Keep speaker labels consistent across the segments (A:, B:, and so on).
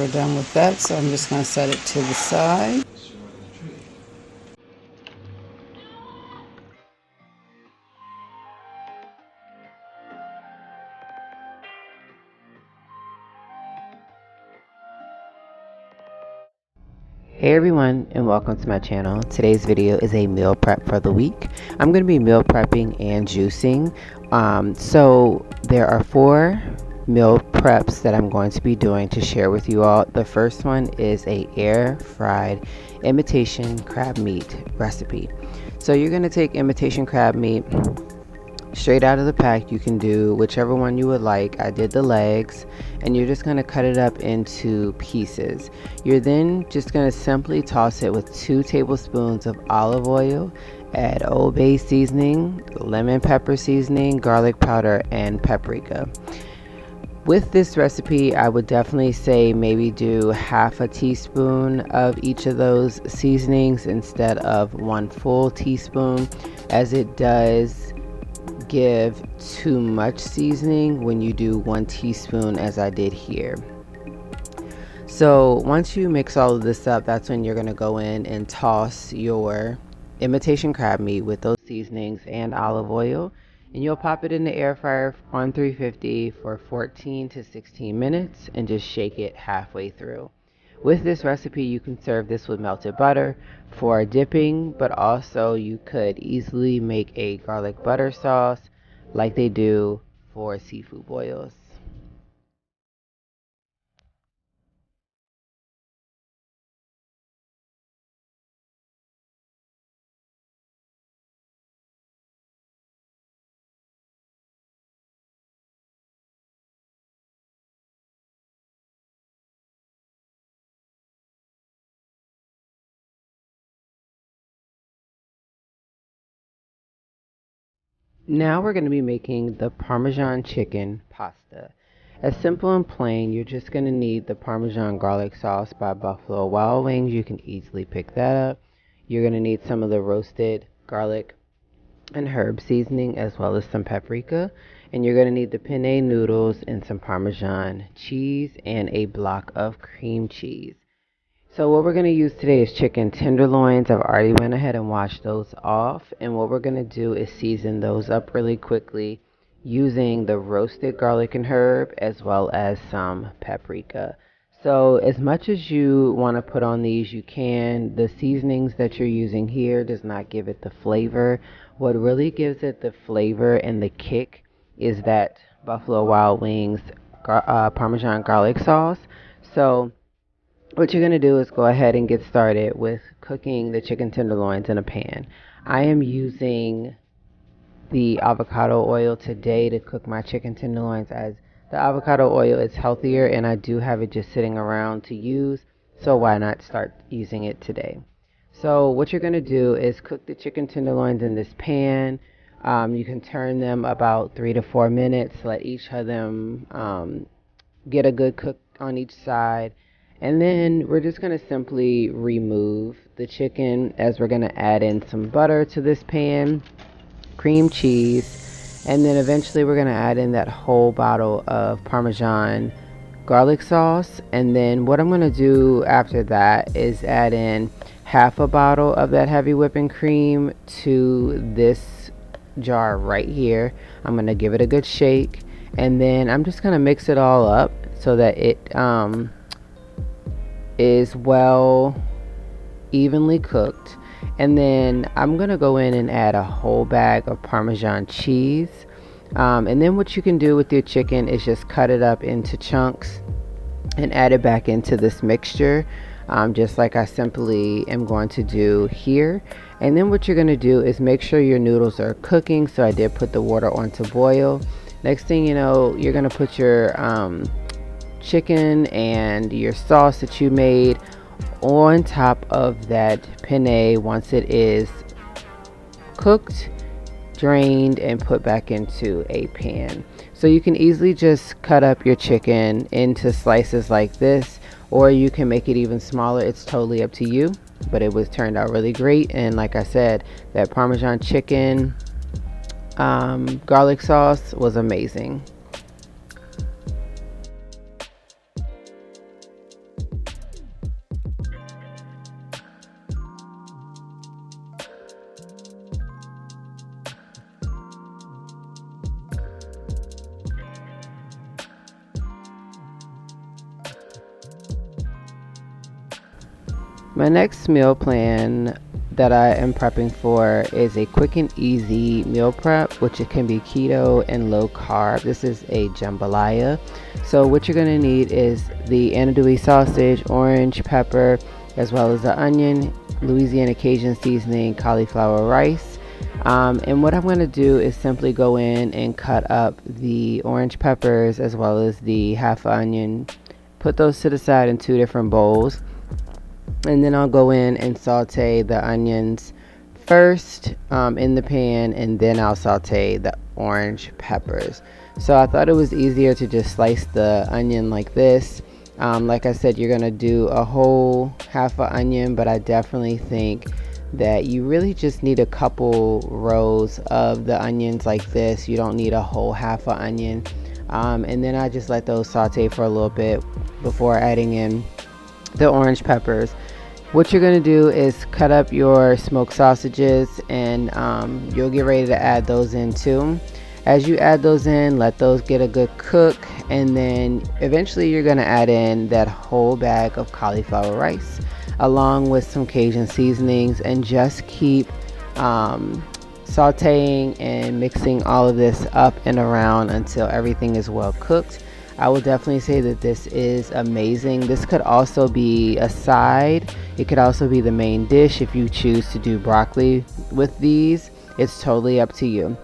A: we're done with that, so I'm just going to set it to the side.
B: Hey everyone, and welcome to my channel. Today's video is a meal prep for the week. I'm going to be meal prepping and juicing. So there are 4 meal preps that I'm going to be doing to share with you all. The first one is a air fried imitation crab meat recipe. So you're going to take imitation crab meat straight out of the pack. You can do whichever one you would like. I did the legs, and you're just going to cut it up into pieces. You're then just going to simply toss it with 2 tablespoons of olive oil, add Old Bay seasoning, lemon pepper seasoning, garlic powder, and paprika. With this recipe, I would definitely say maybe do half a teaspoon of each of those seasonings instead of 1 full teaspoon, as it does give too much seasoning when you do 1 teaspoon as I did here. So once you mix all of this up, that's when you're going to go in and toss your imitation crab meat with those seasonings and olive oil, and you'll pop it in the air fryer on 350 for 14 to 16 minutes and just shake it halfway through. With this recipe, you can serve this with melted butter for dipping, but also you could easily make a garlic butter sauce like they do for seafood boils. Now we're going to be making the Parmesan chicken pasta. As simple and plain, you're just going to need the Parmesan garlic sauce by Buffalo Wild Wings. You can easily pick that up. You're going to need some of the roasted garlic and herb seasoning, as well as some paprika. And you're going to need the penne noodles and some Parmesan cheese and a block of cream cheese. So what we're going to use today is chicken tenderloins. I've already went ahead and washed those off, and what we're going to do is season those up really quickly using the roasted garlic and herb as well as some paprika. So as much as you want to put on these, you can. The seasonings that you're using here does not give it the flavor. What really gives it the flavor and the kick is that Buffalo Wild Wings Parmesan garlic sauce. So what you're going to do is go ahead and get started with cooking the chicken tenderloins in a pan. I am using the avocado oil today to cook my chicken tenderloins, as the avocado oil is healthier and I do have it just sitting around to use, so why not start using it today. So what you're going to do is cook the chicken tenderloins in this pan. You can turn them about 3 to 4 minutes, let each of them get a good cook on each side. And then we're just going to simply remove the chicken, as we're going to add in some butter to this pan, cream cheese, and then eventually we're going to add in that whole bottle of Parmesan garlic sauce. And then what I'm going to do after that is add in half a bottle of that heavy whipping cream to this jar right here. I'm going to give it a good shake, and then I'm just going to mix it all up so that it is well evenly cooked. And then I'm gonna go in and add a whole bag of Parmesan cheese, and then what you can do with your chicken is just cut it up into chunks and add it back into this mixture, just like I simply am going to do here. And then what you're going to do is make sure your noodles are cooking. So I did put the water on to boil. Next thing you know, you're going to put your chicken and your sauce that you made on top of that penne once it is cooked, drained, and put back into a pan. So you can easily just cut up your chicken into slices like this, or you can make it even smaller. It's totally up to you, but it was turned out really great. And like I said, that Parmesan chicken garlic sauce was amazing. My next meal plan that I am prepping for is a quick and easy meal prep, which it can be keto and low carb. This is a jambalaya. So what you're going to need is the andouille sausage, orange pepper, as well as the onion, Louisiana Cajun seasoning, cauliflower rice. And what I'm going to do is simply go in and cut up the orange peppers as well as the half onion, put those to the side in 2 different bowls. And then I'll go in and saute the onions first in the pan, and then I'll saute the orange peppers. So I thought it was easier to just slice the onion like this. Like I said, you're gonna do a whole half an onion, but I definitely think that you really just need a couple rows of the onions like this. You don't need a whole half an onion. And then I just let those saute for a little bit before adding in the orange peppers. What you're going to do is cut up your smoked sausages, and you'll get ready to add those in too. As you add those in, let those get a good cook, and then eventually you're going to add in that whole bag of cauliflower rice along with some Cajun seasonings, and just keep sauteing and mixing all of this up and around until everything is well cooked. I will definitely say that this is amazing. This could also be a side. It could also be the main dish if you choose to do broccoli with these. It's totally up to you.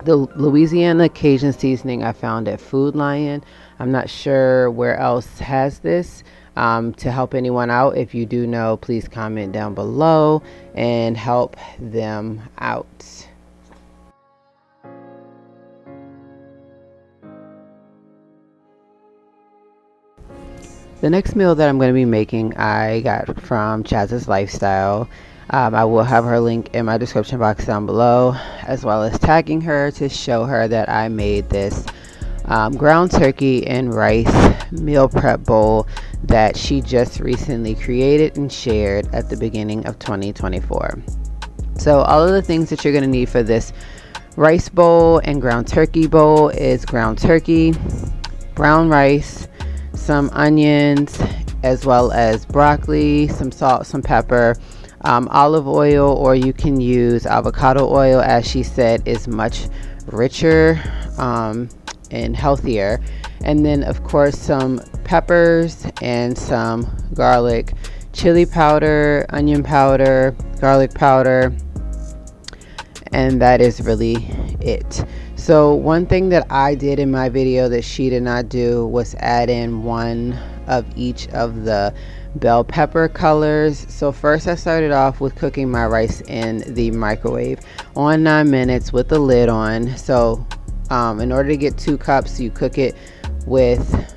B: The Louisiana Cajun seasoning I found at Food Lion. I'm not sure where else has this. To help anyone out, if you do know, please comment down below and help them out. The next meal that I'm going to be making, I got from Chaz's Lifestyle. I will have her link in my description box down below, as well as tagging her to show her that I made this ground turkey and rice meal prep bowl that she just recently created and shared at the beginning of 2024. So all of the things that you're going to need for this rice bowl and ground turkey bowl is ground turkey, brown rice, some onions, as well as broccoli, some salt, some pepper, olive oil, or you can use avocado oil, as she said is much richer and healthier. And then of course some peppers and some garlic, chili powder, onion powder, garlic powder, and that is really it. So one thing that I did in my video that she did not do was add in one of each of the bell pepper colors. So first I started off with cooking my rice in the microwave on 9 minutes with the lid on. So in order to get 2 cups, you cook it with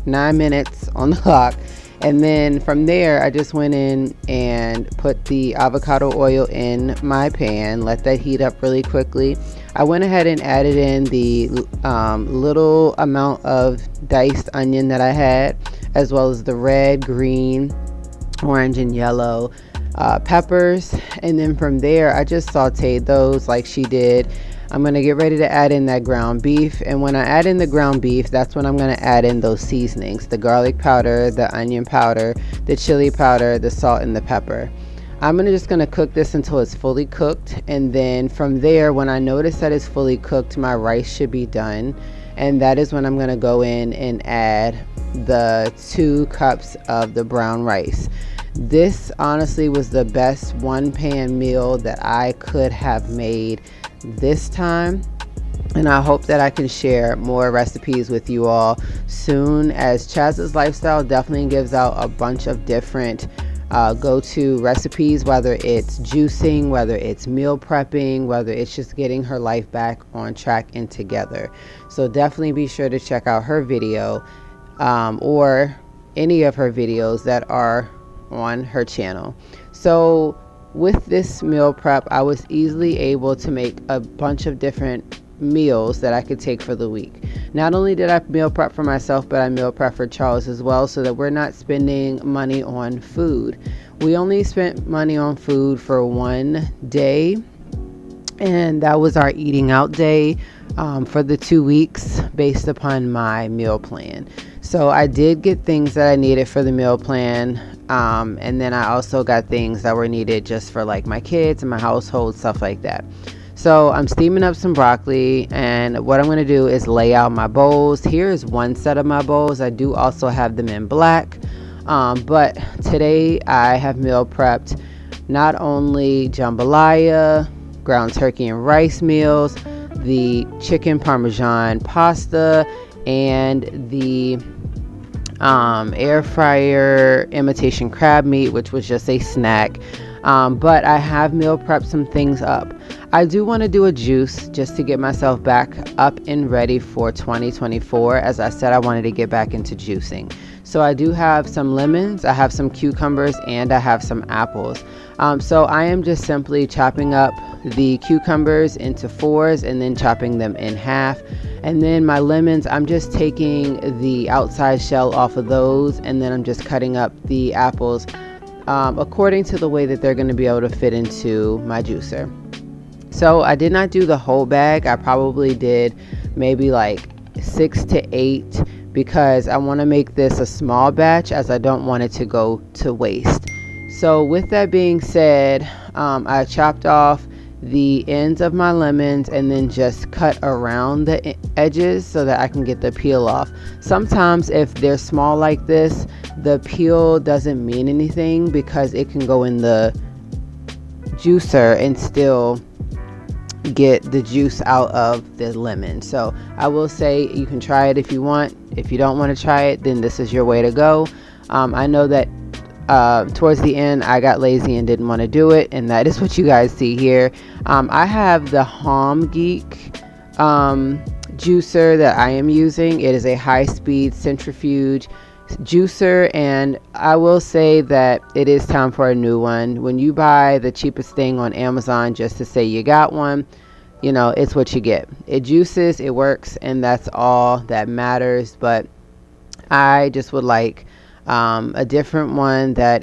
B: 9 minutes on the clock. And then from there, I just went in and put the avocado oil in my pan, let that heat up really quickly. I went ahead and added in the little amount of diced onion that I had, as well as the red, green, orange, and yellow peppers. And then from there, I just sauteed those like she did. I'm going to get ready to add in that ground beef, and when I add in the ground beef, that's when I'm going to add in those seasonings, the garlic powder, the onion powder, the chili powder, the salt, and the pepper. I'm just going to cook this until it's fully cooked, and then from there, when I notice that it's fully cooked, my rice should be done, and that is when I'm going to go in and add the 2 cups of the brown rice. This honestly was the best one pan meal that I could have made this time, and I hope that I can share more recipes with you all soon, as Chaz's Lifestyle definitely gives out a bunch of different go-to recipes, whether it's juicing, whether it's meal prepping, whether it's just getting her life back on track and together. So definitely be sure to check out her video or any of her videos that are on her channel. So with this meal prep, I was easily able to make a bunch of different meals that I could take for the week. Not only did I meal prep for myself, but I meal prep for Charles as well, so that we're not spending money on food. We only spent money on food for one day, and that was our eating out day for the 2 weeks based upon my meal plan. So I did get things that I needed for the meal plan. And then I also got things that were needed just for like my kids and my household, stuff like that. So I'm steaming up some broccoli, and what I'm going to do is lay out my bowls. Here is one set of my bowls. I do also have them in black, but today I have meal prepped not only jambalaya, ground turkey and rice meals, the chicken parmesan pasta, and the air fryer imitation crab meat, which was just a snack. But I have meal prepped some things up. I do want to do a juice just to get myself back up and ready for 2024. As I said, I wanted to get back into juicing. So I do have some lemons, I have some cucumbers, and I have some apples. So I am just simply chopping up the cucumbers into fours and then chopping them in half. And then my lemons, I'm just taking the outside shell off of those, and then I'm just cutting up the apples according to the way that they're going to be able to fit into my juicer. So I did not do the whole bag. I probably did maybe like 6 to 8 because I want to make this a small batch, as I don't want it to go to waste. So with that being said, I chopped off the ends of my lemons and then just cut around the edges so that I can get the peel off. Sometimes if they're small like this, the peel doesn't mean anything because it can go in the juicer and still get the juice out of the lemon. So I will say you can try it if you want. If you don't want to try it, then this is your way to go. I know that towards the end I got lazy and didn't want to do it, and that is what you guys see here. I have the Home Geek juicer that I am using. It is a high-speed centrifuge juicer, and I will say that it is time for a new one. When you buy the cheapest thing on Amazon just to say you got one, you know, it's what you get. It juices, it works, and that's all that matters. But I just would like a different one that